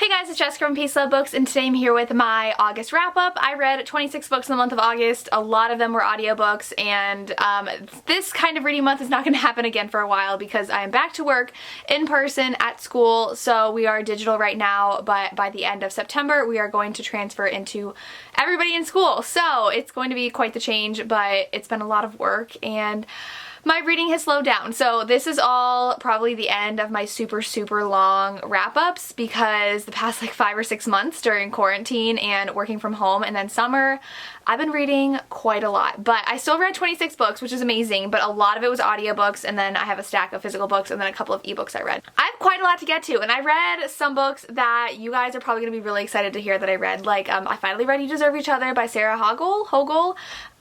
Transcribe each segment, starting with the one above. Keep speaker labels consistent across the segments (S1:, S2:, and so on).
S1: Hey guys, it's Jessica from Peace Love Books, and today I'm here with my August wrap-up. I read 26 books in the month of August. A lot of them were audiobooks, and this kind of reading month is not going to happen again for a while because I am back to work in person at school. So we are digital right now, but by the end of September, we are going to transfer into everybody in school. So it's going to be quite the change, but it's been a lot of work, and my reading has slowed down. So this is all probably the end of my super long wrap-ups because the past like 5 or 6 months during quarantine and working from home and then summer, I've been reading quite a lot. But I still read 26 books, which is amazing, but a lot of it was audiobooks, and then I have a stack of physical books and then a couple of ebooks I read. I have quite a lot to get to, and I read some books that you guys are probably going to be really excited to hear that I read. Like I finally read You Deserve Each Other by Sarah Hogle,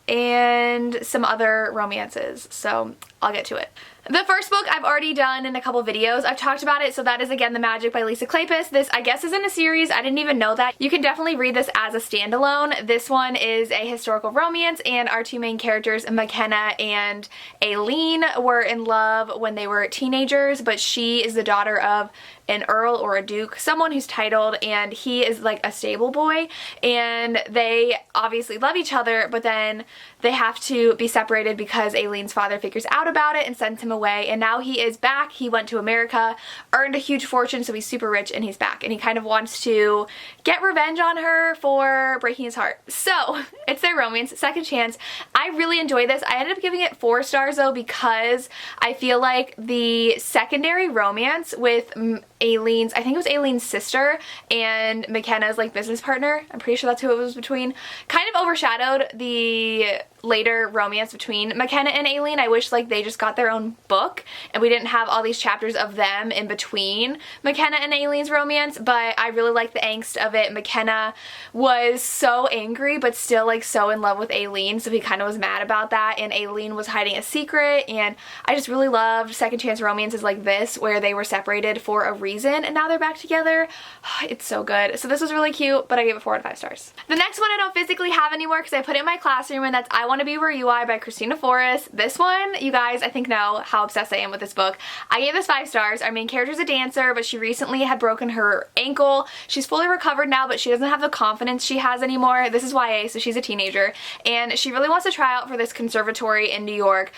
S1: and some other romances, so I'll get to it. The first book I've already done in a couple videos. I've talked about it, so that is again The Magic by Lisa Kleypas. This I guess is in a series. I didn't even know that. You can definitely read this as a standalone. This one is a historical romance, and our two main characters, McKenna and Aileen, were in love when they were teenagers, but she is the daughter of an earl or a duke, someone who's titled, and he is like a stable boy, and they obviously love each other, but then they have to be separated because Aileen's father figures out about it and sends him away, and now he is back. He went to America, earned a huge fortune, so he's super rich, and he's back, and he kind of wants to get revenge on her for breaking his heart. So it's their romance, second chance. I really enjoy this. I ended up giving it 4 stars though because I feel like the secondary romance with Aileen's, I think it was Aileen's sister and McKenna's like business partner, I'm pretty sure that's who it was between, kind of overshadowed the later romance between McKenna and Aileen. I wish like they just got their own book and we didn't have all these chapters of them in between McKenna and Aileen's romance, but I really like the angst of it. McKenna was so angry but still like so in love with Aileen, so he kind of was mad about that, and Aileen was hiding a secret, and I just really loved second chance romances like this where they were separated for a reason and now they're back together. It's so good. So this was really cute, but I gave it 4 out of 5 stars. The next one I don't physically have anymore because I put it in my classroom, and that's I Want to Be Where You Are by Christina Forrest. This one, you guys I think know how obsessed I am with this book. I gave this 5 stars. Our main character is a dancer, but she recently had broken her ankle. She's fully recovered now, but she doesn't have the confidence she has anymore. This is YA, so she's a teenager, and she really wants to try out for this conservatory in New York,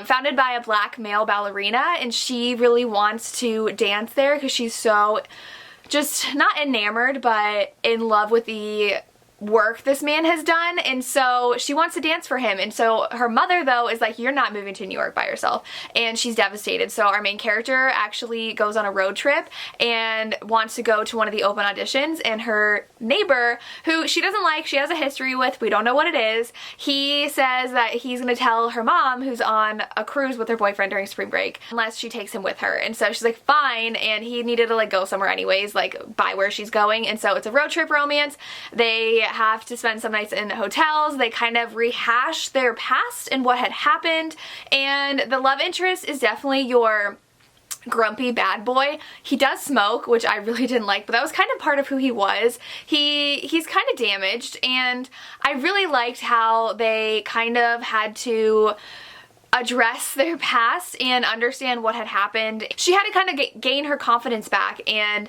S1: founded by a black male ballerina, and she really wants to dance there because she's so just not enamored but in love with the work this man has done, and so she wants to dance for him. And so her mother though is like, you're not moving to New York by yourself, and she's devastated. So our main character actually goes on a road trip and wants to go to one of the open auditions, and her neighbor, who she doesn't like, she has a history with, we don't know what it is, he says that he's gonna tell her mom, who's on a cruise with her boyfriend during spring break, unless she takes him with her. And so she's like fine, and he needed to like go somewhere anyways, like by where she's going, and so it's a road trip romance. They have to spend some nights in hotels. They kind of rehash their past and what had happened, and the love interest is definitely your grumpy bad boy. He does smoke, which I really didn't like, but that was kind of part of who he was. He's kind of damaged, and I really liked how they kind of had to address their past and understand what had happened. She had to kind of gain her confidence back and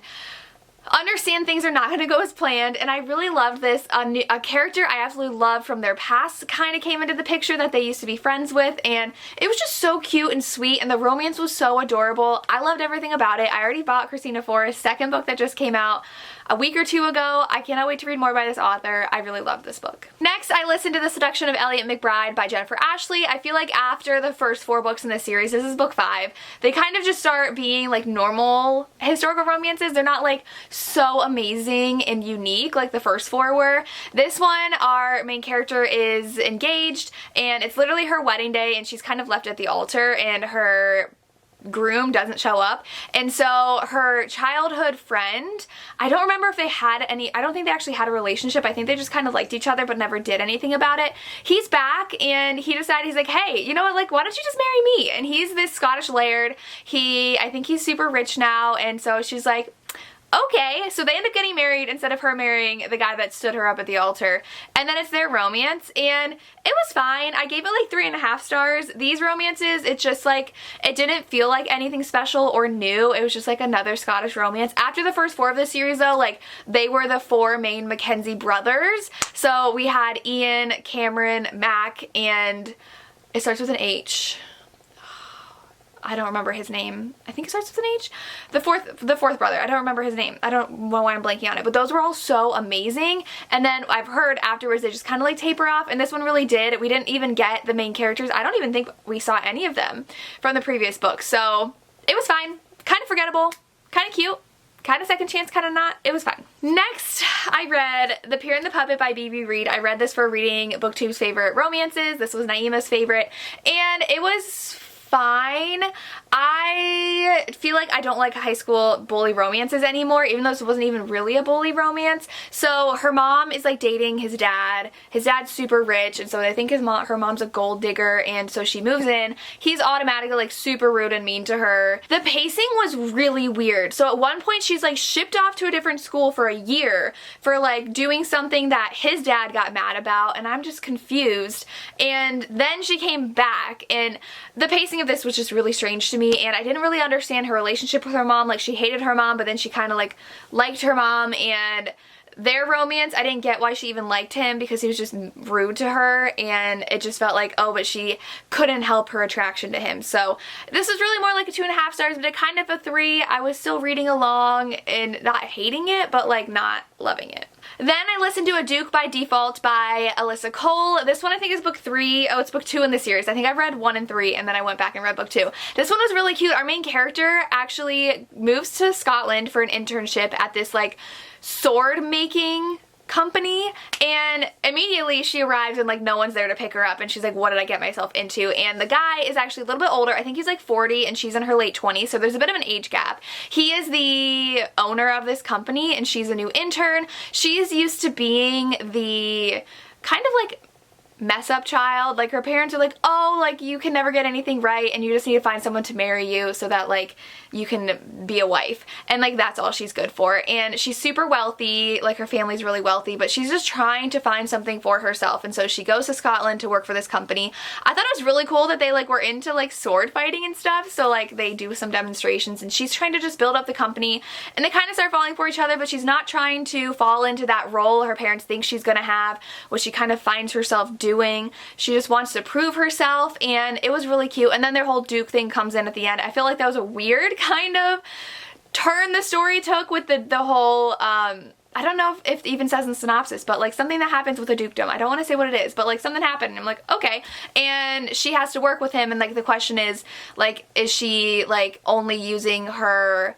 S1: understand things are not going to go as planned, and I really loved this. A character I absolutely loved from their past kind of came into the picture that they used to be friends with, and it was just so cute and sweet, and the romance was so adorable. I loved everything about it. I already bought Christina Forrest's second book that just came out a week or 2 ago. I cannot wait to read more by this author. I really love this book. Next, I listened to The Seduction of Elliot Mcbride by Jennifer Ashley. I feel like after the first 4 books in this series, this is book 5, they kind of just start being like normal historical romances. They're not like so amazing and unique like the first 4 were. This one, our main character is engaged, and it's literally her wedding day, and she's kind of left at the altar, and her groom doesn't show up, and so her childhood friend, I don't remember if they had any, I don't think they actually had a relationship, I think they just kind of liked each other but never did anything about it. He's back, and he decided, he's like, hey, you know what, like, why don't you just marry me? And he's this Scottish laird. I think he's super rich now, and so she's like, okay, so they end up getting married instead of her marrying the guy that stood her up at the altar. And then it's their romance, and it was fine. I gave it like 3.5 stars. These romances, it's just like, it didn't feel like anything special or new. It was just like another Scottish romance. After the first 4 of the series though, like they were the 4 main Mackenzie brothers. So we had Ian, Cameron, Mac, and it starts with an H. I don't remember his name. I think it starts with an H. The fourth brother. I don't remember his name. I don't know why I'm blanking on it. But those were all so amazing. And then I've heard afterwards they just kind of like taper off. And this one really did. We didn't even get the main characters. I don't even think we saw any of them from the previous book. So it was fine. Kind of forgettable. Kind of cute. Kind of second chance, kind of not. It was fine. Next, I read The Peer and the Puppet by B.B. Reed. I read this for reading BookTube's favorite romances. This was Naima's favorite. And it was fine. I feel like I don't like high school bully romances anymore, even though this wasn't even really a bully romance. So her mom is like dating his dad. His dad's super rich, and so I think her mom's a gold digger, and so she moves in. He's automatically like super rude and mean to her. The pacing was really weird. So at one point she's like shipped off to a different school for a year for like doing something that his dad got mad about, and I'm just confused. And then she came back, and the pacing of this was just really strange to me, and I didn't really understand her relationship with her mom. Like, she hated her mom, but then she kind of like liked her mom, and their romance, I didn't get why she even liked him, because he was just rude to her, and it just felt like, oh, but she couldn't help her attraction to him. So this was really more like a 2.5 stars, but a kind of a 3. I was still reading along and not hating it, but like not loving it. Then I listened to A Duke by Default by Alyssa Cole. This one I think is book 3. Oh, it's book 2 in the series. I think I read 1 and 3, and then I went back and read book 2. This one was really cute. Our main character actually moves to Scotland for an internship at this like sword making company, and immediately she arrives and like no one's there to pick her up, and she's like, what did I get myself into? And the guy is actually a little bit older. I think he's like 40 and she's in her late 20s, so there's a bit of an age gap. He is the owner of this company and she's a new intern. She's used to being the kind of like mess up child. Like, her parents are like, oh, like you can never get anything right and you just need to find someone to marry you so that like you can be a wife, and like that's all she's good for. And she's super wealthy, like her family's really wealthy, but she's just trying to find something for herself, and so she goes to Scotland to work for this company. I thought it was really cool that they like were into like sword fighting and stuff, so like they do some demonstrations, and she's trying to just build up the company, and they kind of start falling for each other, but she's not trying to fall into that role her parents think she's gonna have, what she kind of finds herself doing. She just wants to prove herself, and it was really cute. And then their whole Duke thing comes in at the end. I feel like that was a weird kind of turn the story took with the whole I don't know if it even says in the synopsis, but like something that happens with a dukedom. I don't want to say what it is, but like something happened and I'm like, okay. And she has to work with him, and like the question is like, is she like only using her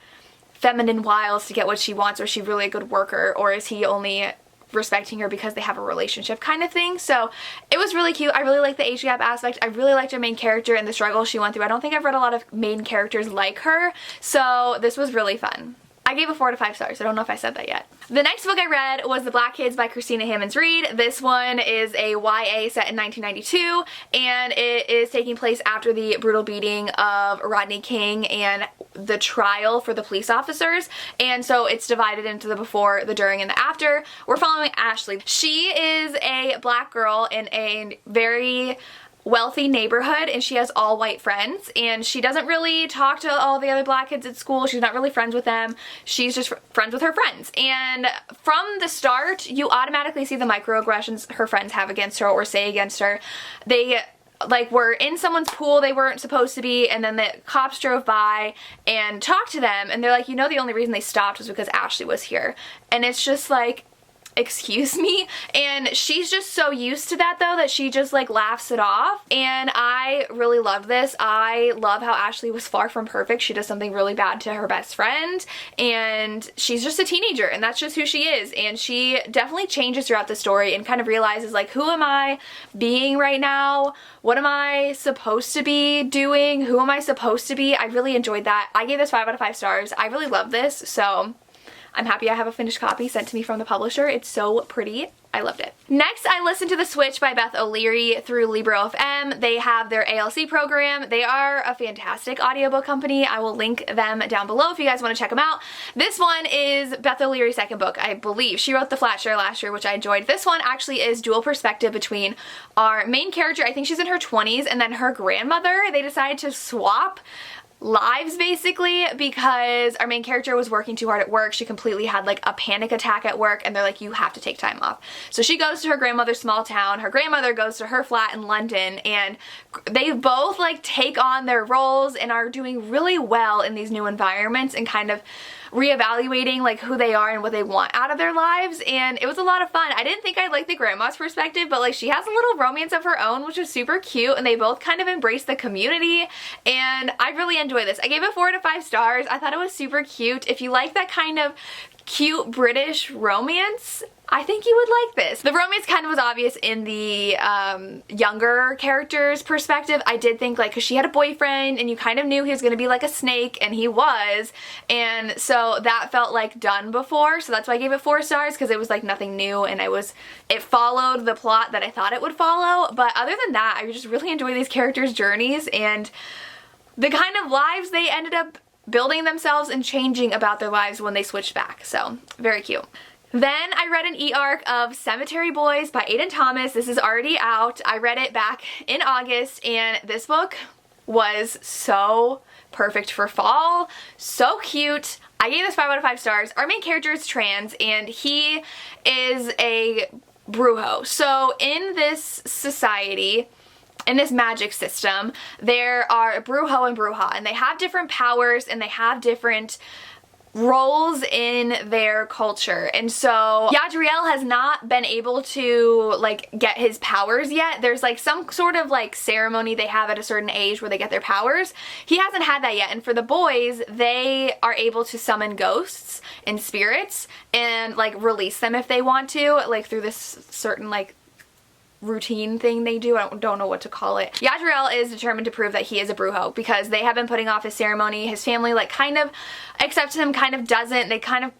S1: feminine wiles to get what she wants, or is she really a good worker, or is he only respecting her because they have a relationship kind of thing? So it was really cute. I really liked the age gap aspect. I really liked her main character and the struggle she went through. I don't think I've read a lot of main characters like her, so this was really fun. I gave it 4 to 5 stars. I don't know if I said that yet. The next book I read was The Black Kids by Christina Hammonds Reed. This one is a YA set in 1992, and it is taking place after the brutal beating of Rodney King and the trial for the police officers. And so it's divided into the before, the during, and the after. We're following Ashley. She is a black girl in a very wealthy neighborhood, and she has all white friends, and she doesn't really talk to all the other black kids at school. She's not really friends with them. She's just friends with her friends, and from the start you automatically see the microaggressions her friends have against her or say against her. They like were in someone's pool they weren't supposed to be, and then the cops drove by and talked to them, and they're like, you know, the only reason they stopped was because Ashley was here. And it's just like, excuse me? And she's just so used to that though that she just like laughs it off, and I really love this. I love how Ashley was far from perfect. She does something really bad to her best friend, and she's just a teenager, and that's just who she is. And she definitely changes throughout the story and kind of realizes like, who am I being right now? What am I supposed to be doing? Who am I supposed to be? I really enjoyed that. I gave this 5 out of 5 stars. I really love this, so I'm happy I have a finished copy sent to me from the publisher. It's so pretty. I loved it. Next, I listened to The Switch by Beth OLeary through Libro.fm. They have their ALC program. They are a fantastic audiobook company. I will link them down below if you guys want to check them out. This one is Beth OLeary's second book, I believe. She wrote The Flat Share last year, which I enjoyed. This one actually is dual perspective between our main character, I think she's in her 20s, and then her grandmother. They decided to swap lives basically because our main character was working too hard at work. She completely had like a panic attack at work, and they're like, you have to take time off. So she goes to her grandmother's small town, her grandmother goes to her flat in London, and they both like take on their roles and are doing really well in these new environments and kind of reevaluating like who they are and what they want out of their lives, and it was a lot of fun. I didn't think I'd like the grandma's perspective, but like she has a little romance of her own, which was super cute, and they both kind of embrace the community, and I really enjoyed this. I gave it 4 out of 5 stars. I thought it was super cute. If you like that kind of cute British romance, I think you would like this. The romance kind of was obvious in the younger character's perspective. I did think like, cause she had a boyfriend and you kind of knew he was gonna be like a snake, and he was, and so that felt like done before, so that's why I gave it 4 stars, because it was like nothing new, and it followed the plot that I thought it would follow. But other than that, I just really enjoy these characters' journeys and the kind of lives they ended up building themselves and changing about their lives when they switched back. So very cute. Then I read an e-arc of Cemetery Boys by Aidan Thomas. This is already out. I read it back in August, and this book was so perfect for fall. So cute. I gave this 5 out of 5 stars. Our main character is trans, and he is a brujo. So in this society, in this magic system, there are a brujo and bruja, and they have different powers and they have different roles in their culture. And so Yadriel has not been able to like get his powers yet. There's like some sort of like ceremony they have at a certain age where they get their powers. He hasn't had that yet. And for the boys, they are able to summon ghosts and spirits and like release them if they want to, like through this certain like routine thing they do. I don't know what to call it. Yadriel is determined to prove that he is a brujo because they have been putting off his ceremony. His family like kind of accepts him, kind of doesn't.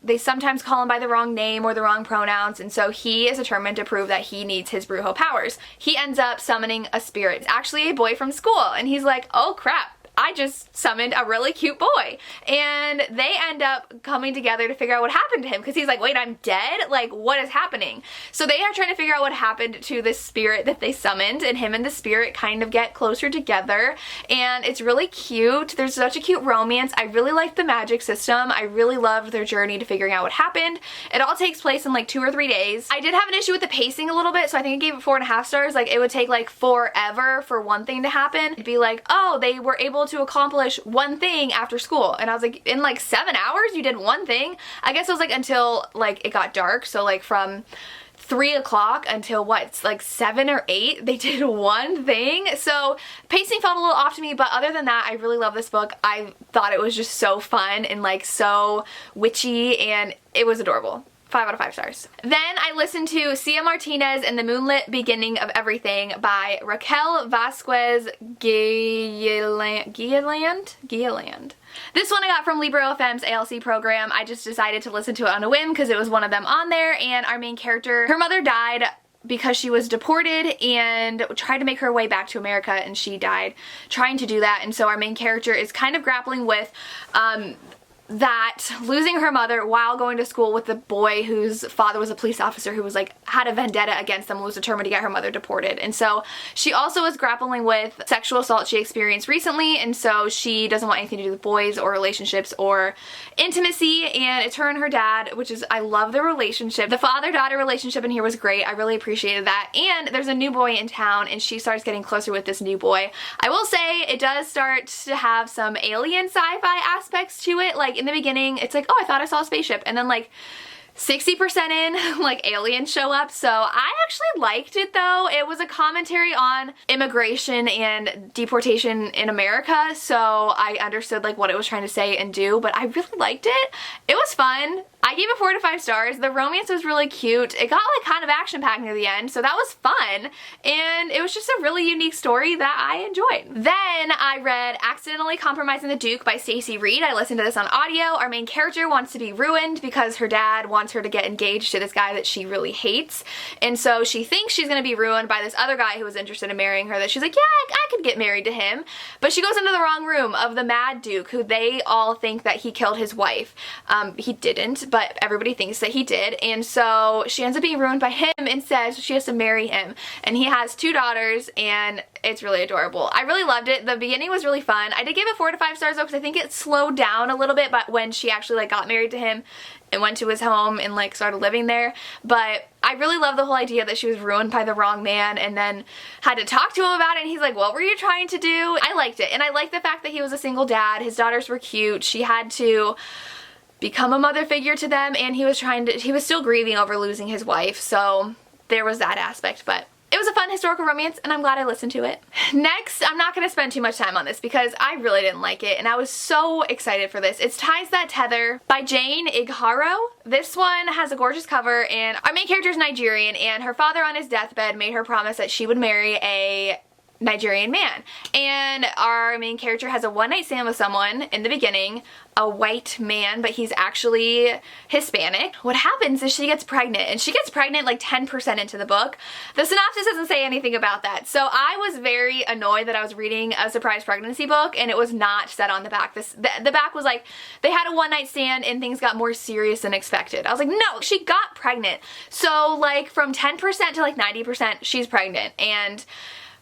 S1: They sometimes call him by the wrong name or the wrong pronouns, and so he is determined to prove that he needs his brujo powers. He ends up summoning a spirit. It's actually a boy from school, and he's like, oh crap, I just summoned a really cute boy. And they end up coming together to figure out what happened to him, because he's like, wait, I'm dead? Like, what is happening? So they are trying to figure out what happened to this spirit that they summoned, and him and the spirit kind of get closer together, and it's really cute. There's such a cute romance. I really liked the magic system. I really loved their journey to figuring out what happened. It all takes place in like 2 or 3 days. I did have an issue with the pacing a little bit, so I think I gave it 4.5 stars. Like, it would take like forever for one thing to happen. It'd be like, oh, they were able to accomplish one thing after school, and I was like, in like 7 hours you did one thing? I guess it was like until like it got dark, so like from 3 o'clock until what, like 7 or 8, they did one thing. So pacing felt a little off to me, but other than that, I really love this book. I thought it was just so fun and like so witchy, and it was adorable. 5 out of 5 stars. Then I listened to Cia Martinez and the Moonlit Beginning of Everything by Raquel Vasquez Guilland. This one I got from Libro.fm's ALC program. I just decided to listen to it on a whim because it was one of them on there, and our main character, her mother died because she was deported and tried to make her way back to America, and she died trying to do that. And so our main character is kind of grappling with that losing her mother while going to school with the boy whose father was a police officer who was like had a vendetta against them and was determined to get her mother deported. And so she also is grappling with sexual assault she experienced recently, and so she doesn't want anything to do with boys or relationships or intimacy, and it's her and her dad, which is, I love the relationship. The father-daughter relationship in here was great. I really appreciated that. And there's a new boy in town, and she starts getting closer with this new boy. I will say it does start to have some alien sci-fi aspects to it. Like in the beginning, it's like, oh, I thought I saw a spaceship, and then like 60% in, like aliens show up. So I actually liked it though. It was a commentary on immigration and deportation in America, so I understood like what it was trying to say and do, but I really liked it. It was fun. I gave it 4 to 5 stars. The romance was really cute. It got like kind of action-packed near the end, so that was fun. And it was just a really unique story that I enjoyed. Then I read Accidentally Compromising the Duke by Stacy Reed. I listened to this on audio. Our main character wants to be ruined because her dad wants her to get engaged to this guy that she really hates. And so she thinks she's going to be ruined by this other guy who was interested in marrying her, that she's like, yeah, I could get married to him. But she goes into the wrong room of the Mad Duke, who they all think that he killed his wife. He didn't, but everybody thinks that he did, and so she ends up being ruined by him instead, so she has to marry him. And he has 2 daughters, and it's really adorable. I really loved it. The beginning was really fun. I did give it 4 to 5 stars though, because I think it slowed down a little bit, but when she actually like got married to him and went to his home and like started living there. But I really love the whole idea that she was ruined by the wrong man and then had to talk to him about it, and he's like, what were you trying to do? I liked it, and I liked the fact that he was a single dad. His daughters were cute. She had to become a mother figure to them, and he was still grieving over losing his wife, so there was that aspect. But it was a fun historical romance, and I'm glad I listened to it. Next, I'm not going to spend too much time on this because I really didn't like it, and I was so excited for this. It's Ties That Tether by Jane Igharo. This one has a gorgeous cover, and our main character is Nigerian, and her father on his deathbed made her promise that she would marry a Nigerian man. And our main character has a one-night stand with someone in the beginning, a white man, but he's actually Hispanic. What happens is she gets pregnant, and she gets pregnant like 10% into the book. The synopsis doesn't say anything about that, so I was very annoyed that I was reading a surprise pregnancy book and it was not said on the back. The back was like, they had a one-night stand and things got more serious than expected. I was like, no, she got pregnant. So like from 10% to like 90% she's pregnant, and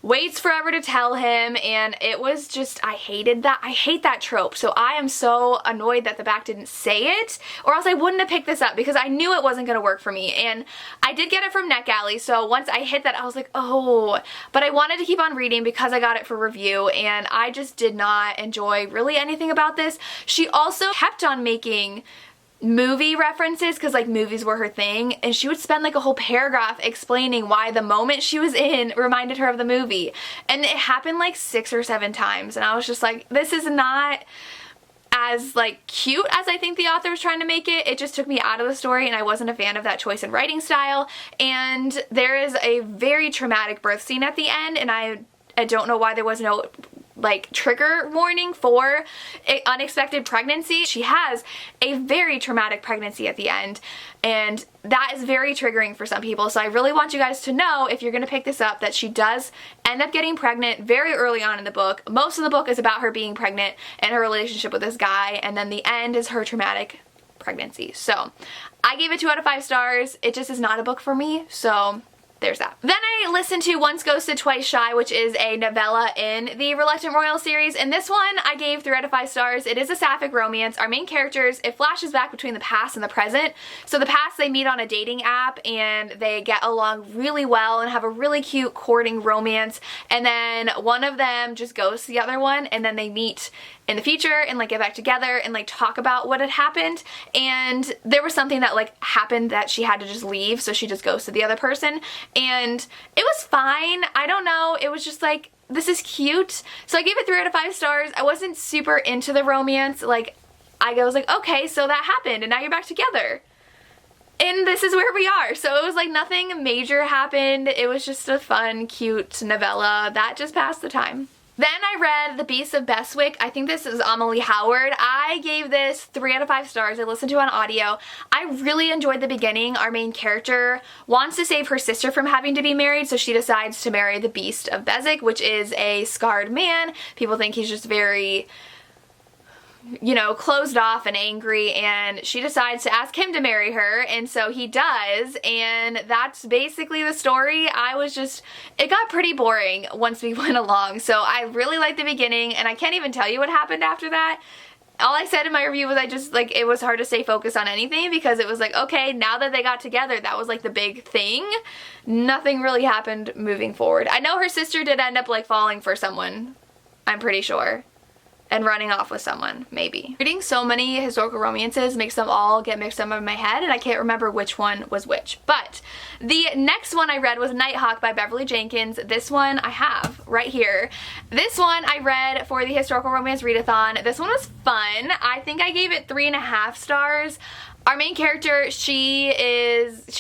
S1: waits forever to tell him, and it was just, I hated that. I hate that trope, so I am so annoyed that the back didn't say it, or else I wouldn't have picked this up because I knew it wasn't going to work for me. And I did get it from NetGalley, so once I hit that I was like, oh, but I wanted to keep on reading because I got it for review, and I just did not enjoy really anything about this. She also kept on making movie references because like movies were her thing, and she would spend like a whole paragraph explaining why the moment she was in reminded her of the movie, and it happened like 6 or 7 times, and I was just like, this is not as like cute as I think the author was trying to make it. It just took me out of the story, and I wasn't a fan of that choice in writing style. And there is a very traumatic birth scene at the end, and I don't know why there was no like trigger warning for unexpected pregnancy. She has a very traumatic pregnancy at the end, and that is very triggering for some people. So I really want you guys to know, if you're going to pick this up, that she does end up getting pregnant very early on in the book. Most of the book is about her being pregnant and her relationship with this guy, and then the end is her traumatic pregnancy. So I gave it 2 out of 5 stars. It just is not a book for me, so there's that. Then I listened to Once Ghosted, Twice Shy, which is a novella in the Reluctant Royal series, and this one I gave 3 out of 5 stars. It is a sapphic romance. Our main characters, it flashes back between the past and the present. So the past, they meet on a dating app and they get along really well and have a really cute courting romance, and then one of them just goes to the other one, and then they meet in the future and like get back together and like talk about what had happened. And there was something that like happened that she had to just leave, so she just goes to the other person, and it was fine. I don't know, it was just like, this is cute. So I gave it 3 out of 5 stars. I wasn't super into the romance. Like I was like, okay, so that happened and now you're back together, and this is where we are. So it was like nothing major happened. It was just a fun, cute novella that just passed the time. Then I read The Beasts of Besswick. I think this is Amelie Howard. I gave this 3 out of 5 stars. I listened to it on audio. I really enjoyed the beginning. Our main character wants to save her sister from having to be married, so she decides to marry the Beast of Besswick, which is a scarred man. People think he's just very, you know, closed off and angry, and she decides to ask him to marry her, and so he does, and that's basically the story. It got pretty boring once we went along, so I really liked the beginning, and I can't even tell you what happened after that. All I said in my review was it was hard to stay focused on anything because it was like, okay, now that they got together, that was like the big thing. Nothing really happened moving forward. I know her sister did end up like falling for someone, I'm pretty sure, and running off with someone, maybe. Reading so many historical romances makes them all get mixed up in my head, and I can't remember which one was which. But the next one I read was Nighthawk by Beverly Jenkins. This one I have right here. This one I read for the historical romance readathon. This one was fun. I think I gave it 3.5 stars. Our main character, she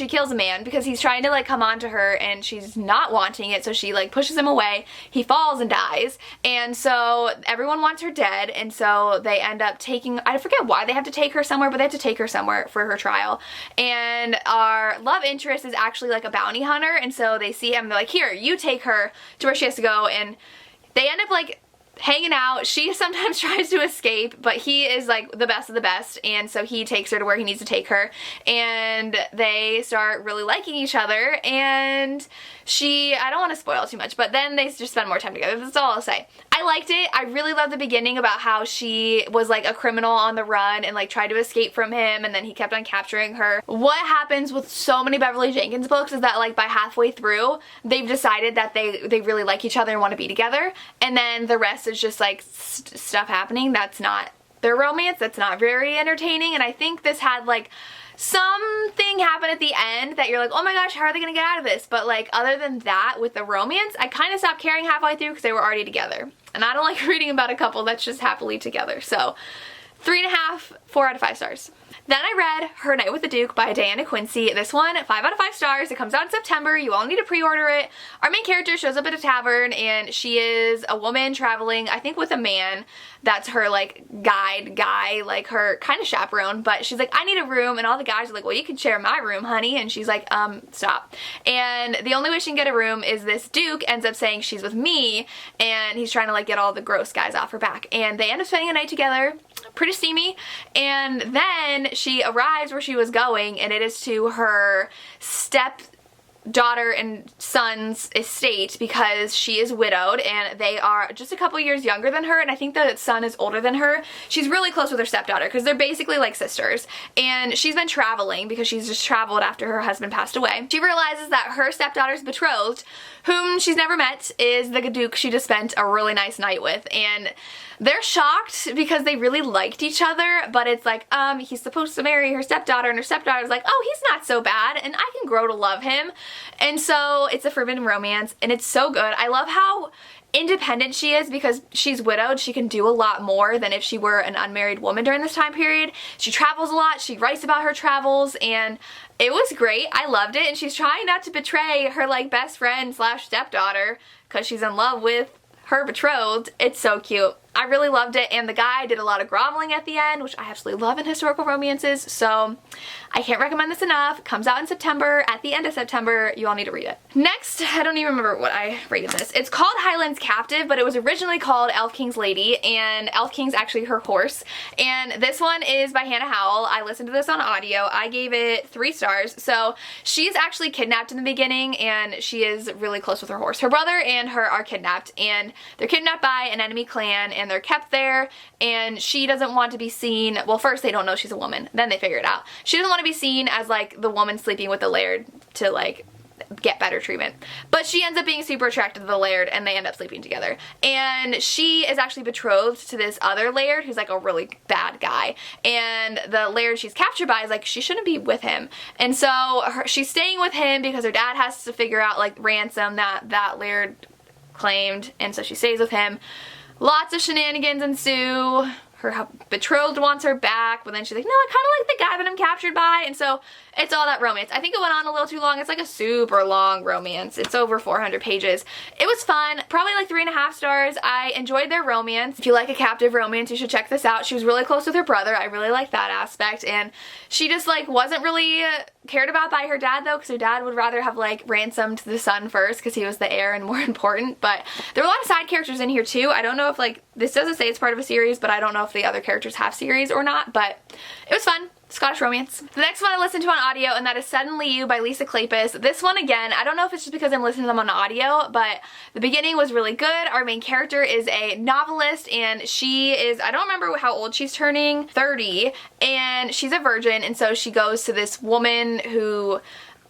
S1: kills a man because he's trying to like come on to her and she's not wanting it, so she like pushes him away. He falls and dies, and so everyone wants her dead, and so they end up taking, I forget why they have to take her somewhere, but they have to take her somewhere for her trial. And our love interest is actually like a bounty hunter, and so they see him and they're like, here, you take her to where she has to go, and they end up like hanging out. She sometimes tries to escape, but he is like the best of the best, and so he takes her to where he needs to take her, and they start really liking each other. And I don't want to spoil too much, but then they just spend more time together. That's all I'll say. I liked it. I really loved the beginning about how she was like a criminal on the run and like tried to escape from him, and then he kept on capturing her. What happens with so many Beverly Jenkins books is that like by halfway through they've decided that they really like each other and want to be together, and then the rest is just like stuff happening that's not their romance, that's not very entertaining. And I think this had like something happen at the end that you're like, oh my gosh, how are they gonna get out of this? But like other than that, with the romance, I kind of stopped caring halfway through because they were already together, and I don't like reading about a couple that's just happily together. So 3.5, 4 out of 5 stars. Then I read Her Night with the Duke by Diana Quincy. This one, 5 out of 5 stars. It comes out in September. You all need to pre-order it. Our main character shows up at a tavern, and she is a woman traveling, I think, with a man that's her like guy, like her kind of chaperone, but she's like, I need a room, and all the guys are like, well, you can share my room, honey, and she's like, stop. And the only way she can get a room is this Duke ends up saying she's with me, and he's trying to like get all the gross guys off her back, and they end up spending a night together. Pretty steamy. And then she arrives where she was going, and it is to her stepdaughter and son's estate because she is widowed, and they are just a couple years younger than her, and I think the son is older than her. She's really close with her stepdaughter because they're basically like sisters, and she's been traveling because she's just traveled after her husband passed away. She realizes that her stepdaughter's betrothed, whom she's never met, is the Duke she just spent a really nice night with, and they're shocked because they really liked each other, but it's like, he's supposed to marry her stepdaughter, and her stepdaughter's like, oh, he's not so bad, and I can grow to love him. And so it's a forbidden romance, and it's so good. I love how independent she is because she's widowed. She can do a lot more than if she were an unmarried woman during this time period. She travels a lot. She writes about her travels, and it was great. I loved it, and she's trying not to betray her like best friend slash stepdaughter because she's in love with her betrothed. It's so cute. I really loved it, and the guy did a lot of groveling at the end, which I absolutely love in historical romances, so I can't recommend this enough. It comes out in September, at the end of September. You all need to read it. Next, I don't even remember what I rated this. It's called Hylands Captive, but it was originally called Elf King's Lady, and Elf King's actually her horse. And this one is by Hannah Howell. I listened to this on audio. I gave it 3 stars. So she's actually kidnapped in the beginning, and she is really close with her horse. Her brother and her are kidnapped, and they're kidnapped by an enemy clan, and they're kept there, and she doesn't want to be seen. Well, first they don't know she's a woman, then they figure it out. She doesn't want to be seen as like the woman sleeping with the laird to like get better treatment, but she ends up being super attracted to the laird, and they end up sleeping together. And she is actually betrothed to this other laird who's like a really bad guy, and the laird she's captured by is like, she shouldn't be with him, and so she's staying with him because her dad has to figure out like ransom that laird claimed, and so she stays with him. Lots of shenanigans ensue. Her betrothed wants her back, but then she's like, no, I kind of like the guy that I'm captured by, and so it's all that romance. I think it went on a little too long. It's like a super long romance. It's over 400 pages. It was fun. Probably like 3.5 stars. I enjoyed their romance. If you like a captive romance, you should check this out. She was really close with her brother. I really liked that aspect, and she just like wasn't really cared about by her dad though, because her dad would rather have like ransomed the son first because he was the heir and more important. But there were a lot of side characters in here too. I don't know if like, this doesn't say it's part of a series, but I don't know if the other characters have series or not, but it was fun. Scottish romance. The next one I listened to on audio, and that is Suddenly You by Lisa Kleypas. This one, again, I don't know if it's just because I'm listening to them on audio, but the beginning was really good. Our main character is a novelist, and she is, I don't remember how old she's turning, 30, and she's a virgin, and so she goes to this woman who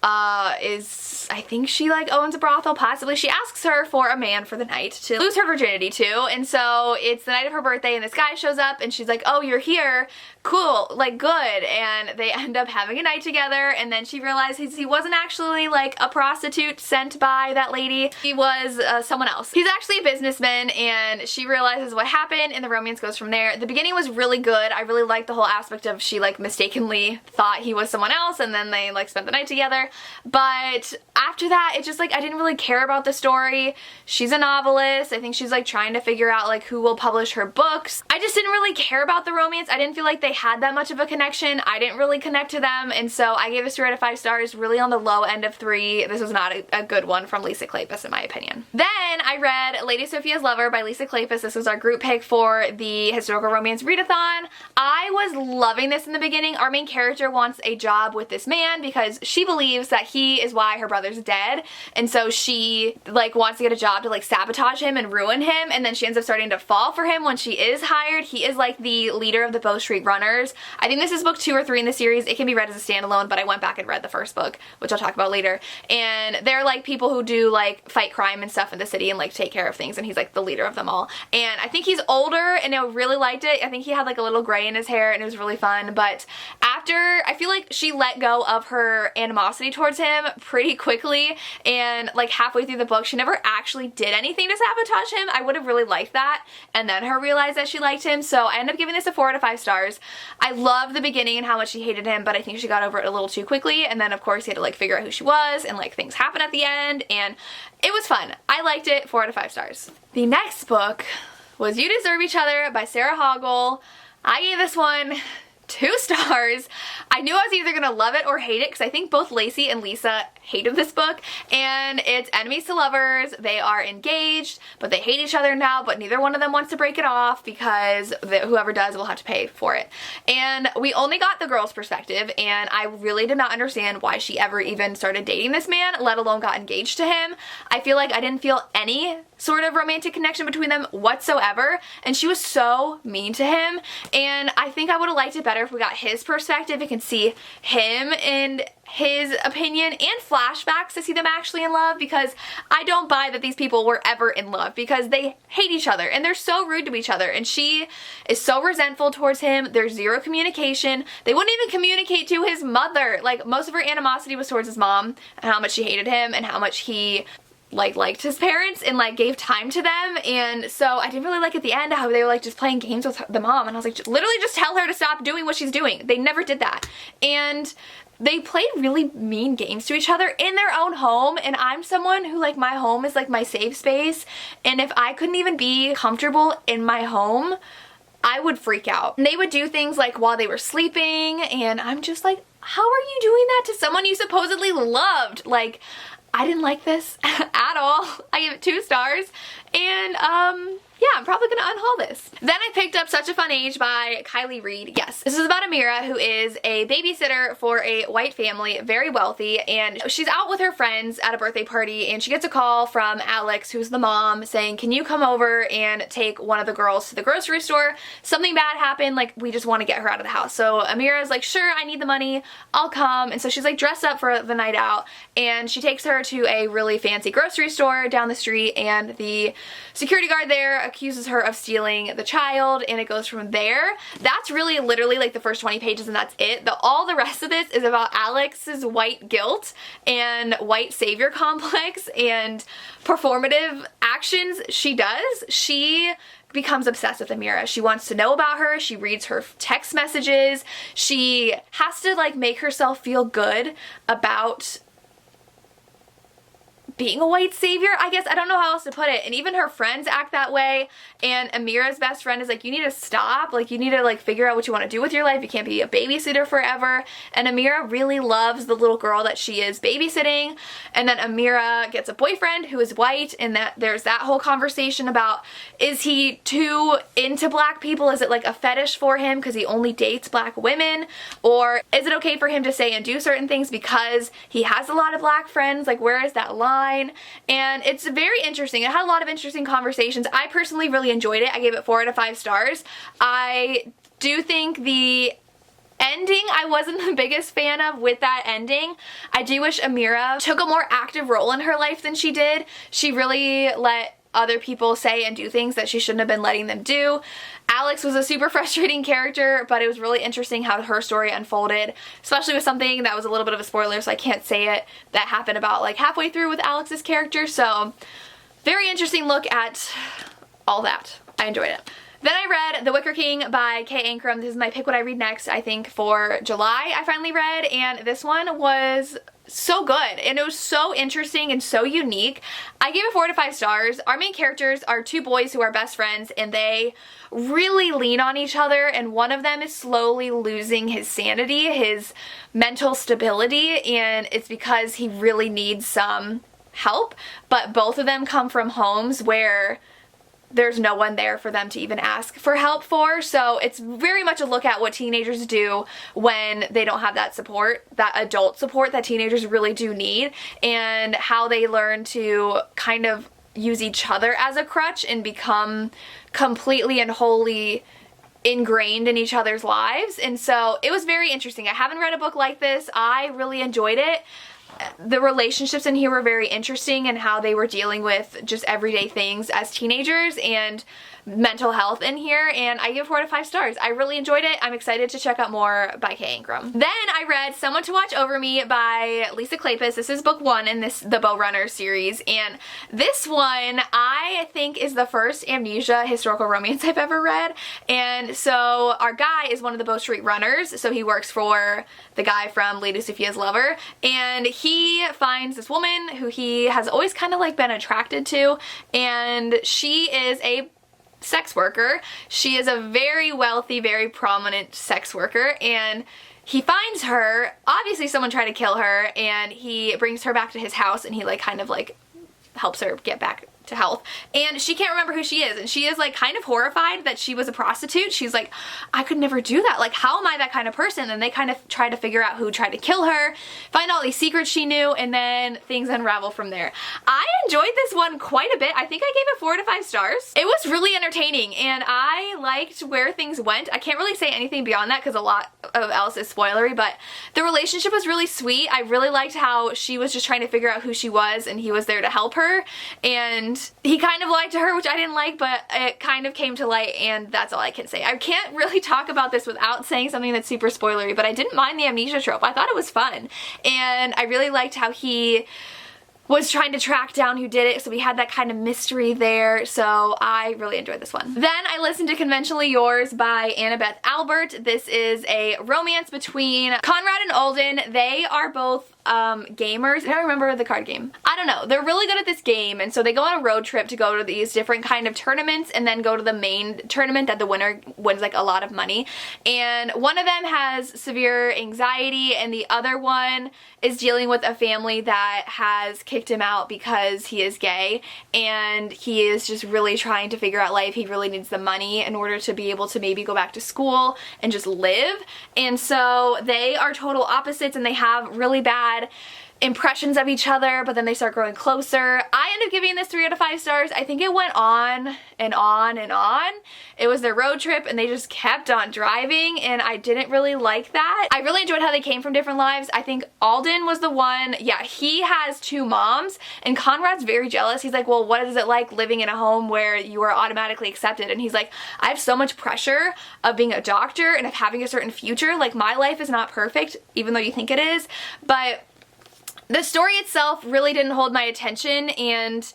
S1: I think she like owns a brothel, possibly. She asks her for a man for the night to lose her virginity to, and so it's the night of her birthday and this guy shows up and she's like, oh, you're here, cool, like good, and they end up having a night together, and then she realizes he wasn't actually like a prostitute sent by that lady. He was someone else. He's actually a businessman, and she realizes what happened and the romance goes from there. The beginning was really good. I really liked the whole aspect of she like mistakenly thought he was someone else and then they like spent the night together, but after that it just like I didn't really care about the story. She's a novelist. I think she's like trying to figure out like who will publish her books. I just didn't really care about the romance. I didn't feel like they had that much of a connection. I didn't really connect to them, and so I gave this 3 out of 5 stars, really on the low end of 3. This was not a good one from Lisa Kleypas in my opinion. Then I read Lady Sophia's Lover by Lisa Kleypas. This was our group pick for the historical romance readathon. I was loving this in the beginning. Our main character wants a job with this man because she believes that he is why her brother's dead, and so she like wants to get a job to like sabotage him and ruin him, and then she ends up starting to fall for him when she is hired. He is like the leader of the Bow Street Runners. I think this is book 2 or 3 in the series. It can be read as a standalone, but I went back and read the first book, which I'll talk about later, and they're like people who do like fight crime and stuff in the city and like take care of things, and he's like the leader of them all. And I think he's older, and I really liked it. I think he had like a little gray in his hair and it was really fun, but after, I feel like she let go of her animosity towards him pretty quickly, and like halfway through the book she never actually did anything to sabotage him. I would have really liked that, and then her realize that she liked him, so I ended up giving this a 4 out of 5 stars. I love the beginning and how much she hated him, but I think she got over it a little too quickly, and then of course he had to like figure out who she was, and like things happen at the end, and it was fun. I liked it. 4 out of 5 stars. The next book was You Deserve Each Other by Sarah Hoggle. I gave this one 2 stars. I knew I was either gonna love it or hate it because I think both Lacey and Lisa hated this book, and it's enemies to lovers. They are engaged, but they hate each other now, but neither one of them wants to break it off because whoever does will have to pay for it. And we only got the girl's perspective, and I really did not understand why she ever even started dating this man, let alone got engaged to him. I feel like I didn't feel any sort of romantic connection between them whatsoever, and she was so mean to him, and I think I would have liked it better if we got his perspective and can see him and his opinion and flashbacks to see them actually in love, because I don't buy that these people were ever in love because they hate each other and they're so rude to each other, and she is so resentful towards him. There's zero communication. They wouldn't even communicate to his mother. Like, most of her animosity was towards his mom and how much she hated him and how much he liked his parents and like gave time to them. And so I didn't really like at the end how they were like just playing games with the mom, and I was like, literally just tell her to stop doing what she's doing. They never did that, and they played really mean games to each other in their own home, and I'm someone who like my home is like my safe space, and if I couldn't even be comfortable in my home, I would freak out. And they would do things like while they were sleeping, and I'm just like, how are you doing that to someone you supposedly loved? Like, I didn't like this at all. I gave it 2 stars, and yeah, I'm probably gonna unhaul this. Then I picked up Such a Fun Age by Kylie Reed. Yes, this is about Amira, who is a babysitter for a white family, very wealthy, and she's out with her friends at a birthday party, and she gets a call from Alex, who's the mom, saying, can you come over and take one of the girls to the grocery store? Something bad happened, like we just want to get her out of the house. So Amira's like, sure, I need the money, I'll come. And so she's like dressed up for the night out, and she takes her to a really fancy grocery store down the street, and the security guard there accuses her of stealing the child, and it goes from there. That's really literally like the first 20 pages, and that's it. All the rest of this is about Alex's white guilt and white savior complex and performative actions she does. She becomes obsessed with Amira. She wants to know about her. She reads her text messages. She has to like make herself feel good about being a white savior, I guess. I don't know how else to put it. And even her friends act that way, and Amira's best friend is like, you need to stop, like you need to like figure out what you want to do with your life. You can't be a babysitter forever. And Amira really loves the little girl that she is babysitting, and then Amira gets a boyfriend who is white, and that there's that whole conversation about, is he too into black people? Is it like a fetish for him because he only dates black women? Or is it okay for him to say and do certain things because he has a lot of black friends? Like, where is that line? And it's very interesting. It had a lot of interesting conversations. I personally really enjoyed it. I gave it 4 out of 5 stars. I do think the ending I wasn't the biggest fan of with that ending. I do wish Amira took a more active role in her life than she did. She really let other people say and do things that she shouldn't have been letting them do. Alex was a super frustrating character, but it was really interesting how her story unfolded, especially with something that was a little bit of a spoiler, so I can't say it, that happened about like halfway through with Alex's character. So very interesting look at all that. I enjoyed it. Then I read The Wicker King by Kay Ancrum. This is my pick what I read next, I think, for July I finally read, and this one was so good and it was so interesting and so unique. I gave it 4 to 5 stars. Our main characters are 2 boys who are best friends and they really lean on each other, and one of them is slowly losing his sanity, his mental stability, and it's because he really needs some help, but both of them come from homes where there's no one there for them to even ask for help for. So it's very much a look at what teenagers do when they don't have that support, that adult support that teenagers really do need, and how they learn to kind of use each other as a crutch and become completely and wholly ingrained in each other's lives. And so it was very interesting. I haven't read a book like this. I really enjoyed it. The relationships in here were very interesting and how they were dealing with just everyday things as teenagers and mental health in here, and I give 4 to 5 stars. I really enjoyed it. I'm excited to check out more by Kay Ancrum. Then I read Someone to Watch Over Me by Lisa Kleypas. This is book 1 in the Bow Runner series, and this one I think is the first amnesia historical romance I've ever read. And so our guy is one of the Bow Street Runners, so he works for the guy from Lady Sophia's Lover, and he finds this woman who he has always kind of like been attracted to, and she is a sex worker. She is a very wealthy, very prominent sex worker, and he finds her. Obviously someone tried to kill her, and he brings her back to his house, and he like kind of like helps her get back to health, and she can't remember who she is, and she is like kind of horrified that she was a prostitute. She's like, I could never do that, like how am I that kind of person? And they kind of try to figure out who tried to kill her, find all these secrets she knew, and then things unravel from there. I enjoyed this one quite a bit. I think I gave it 4 to 5 stars. It was really entertaining and I liked where things went. I can't really say anything beyond that because a lot of else is spoilery, but the relationship was really sweet. I really liked how she was just trying to figure out who she was and he was there to help her, and he kind of lied to her, which I didn't like, but it kind of came to light, and that's all I can say. I can't really talk about this without saying something that's super spoilery, but I didn't mind the amnesia trope. I thought it was fun, and I really liked how he was trying to track down who did it, so we had that kind of mystery there, so I really enjoyed this one. Then I listened to Conventionally Yours by Annabeth Albert. This is a romance between Conrad and Alden. They are both gamers. I don't remember the card game. I don't know. They're really good at this game, and so they go on a road trip to go to these different kind of tournaments and then go to the main tournament that the winner wins like a lot of money. And one of them has severe anxiety and the other one is dealing with a family that has kicked him out because he is gay, and he is just really trying to figure out life. He really needs the money in order to be able to maybe go back to school and just live. And so they are total opposites and they have really bad impressions of each other, but then they start growing closer. I end up giving this 3 out of 5 stars. I think it went on and on and on. It was their road trip and they just kept on driving, and I didn't really like that. I really enjoyed how they came from different lives. I think Alden was the one, yeah, he has 2 moms, and Conrad's very jealous. He's like, well, what is it like living in a home where you are automatically accepted? And he's like, I have so much pressure of being a doctor and of having a certain future. Like, my life is not perfect, even though you think it is. But the story itself really didn't hold my attention, and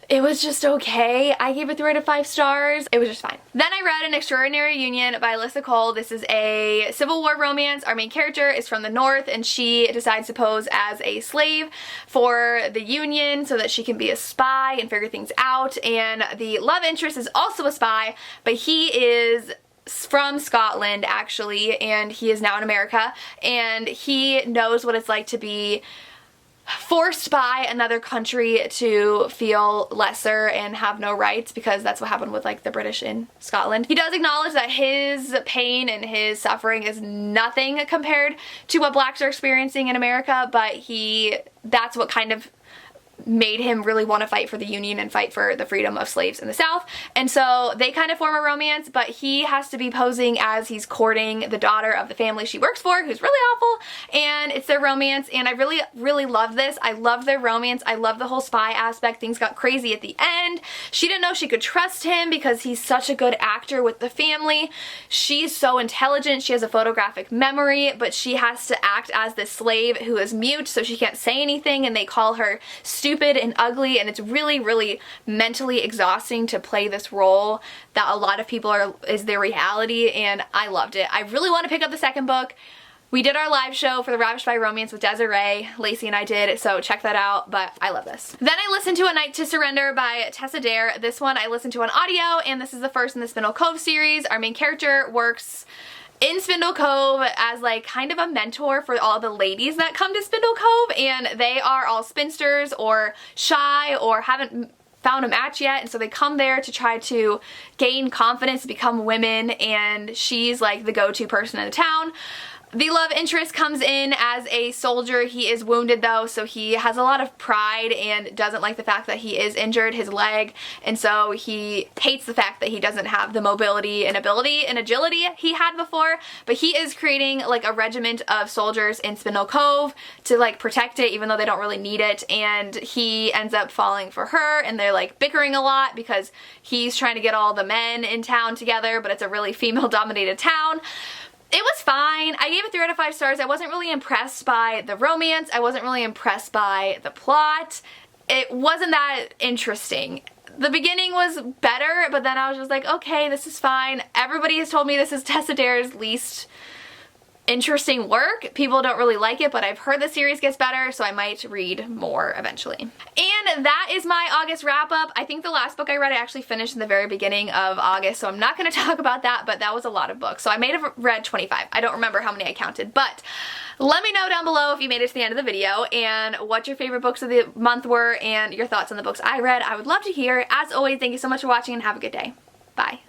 S1: it was just okay. I gave it 3 out of 5 stars. It was just fine. Then I read An Extraordinary Union by Alyssa Cole. This is a Civil War romance. Our main character is from the North, and she decides to pose as a slave for the Union so that she can be a spy and figure things out. And the love interest is also a spy, but he is from Scotland actually, and he is now in America, and he knows what it's like to be forced by another country to feel lesser and have no rights, because that's what happened with like the British in Scotland. He does acknowledge that his pain and his suffering is nothing compared to what blacks are experiencing in America, but that's what kind of made him really want to fight for the Union and fight for the freedom of slaves in the South. And so they kind of form a romance, but he has to be posing as he's courting the daughter of the family she works for, who's really awful, and it's their romance, and I really, really love this. I love their romance. I love the whole spy aspect. Things got crazy at the end. She didn't know she could trust him because he's such a good actor with the family. She's so intelligent. She has a photographic memory, but she has to act as this slave who is mute, so she can't say anything, and they call her stupid and ugly, and it's really, really mentally exhausting to play this role that a lot of people is their reality, and I loved it. I really want to pick up the second book. We did our live show for the Ravished by Romance with Desiree. Lacey and I did, so check that out, but I love this. Then I listened to A Night to Surrender by Tessa Dare. This one I listened to on audio, and this is the first in the Spindle Cove series. Our main character works in Spindle Cove as like kind of a mentor for all the ladies that come to Spindle Cove, and they are all spinsters or shy or haven't found a match yet, and so they come there to try to gain confidence to become women, and she's like the go-to person in the town. The love interest comes in as a soldier. He is wounded though, so he has a lot of pride and doesn't like the fact that he is injured, his leg, and so he hates the fact that he doesn't have the mobility and ability and agility he had before, but he is creating like a regiment of soldiers in Spindle Cove to like protect it even though they don't really need it, and he ends up falling for her, and they're like bickering a lot because he's trying to get all the men in town together, but it's a really female dominated town. It was fine. I gave it 3 out of 5 stars. I wasn't really impressed by the romance. I wasn't really impressed by the plot. It wasn't that interesting. The beginning was better, but then I was just like, okay, this is fine. Everybody has told me this is Tessa Dare's least interesting work. People don't really like it, but I've heard the series gets better, so I might read more eventually. And that is my August wrap up. I think the last book I read I actually finished in the very beginning of August, so I'm not going to talk about that, but that was a lot of books. So I may have read 25. I don't remember how many I counted, but let me know down below if you made it to the end of the video and what your favorite books of the month were and your thoughts on the books I read. I would love to hear. As always, thank you so much for watching and have a good day. Bye.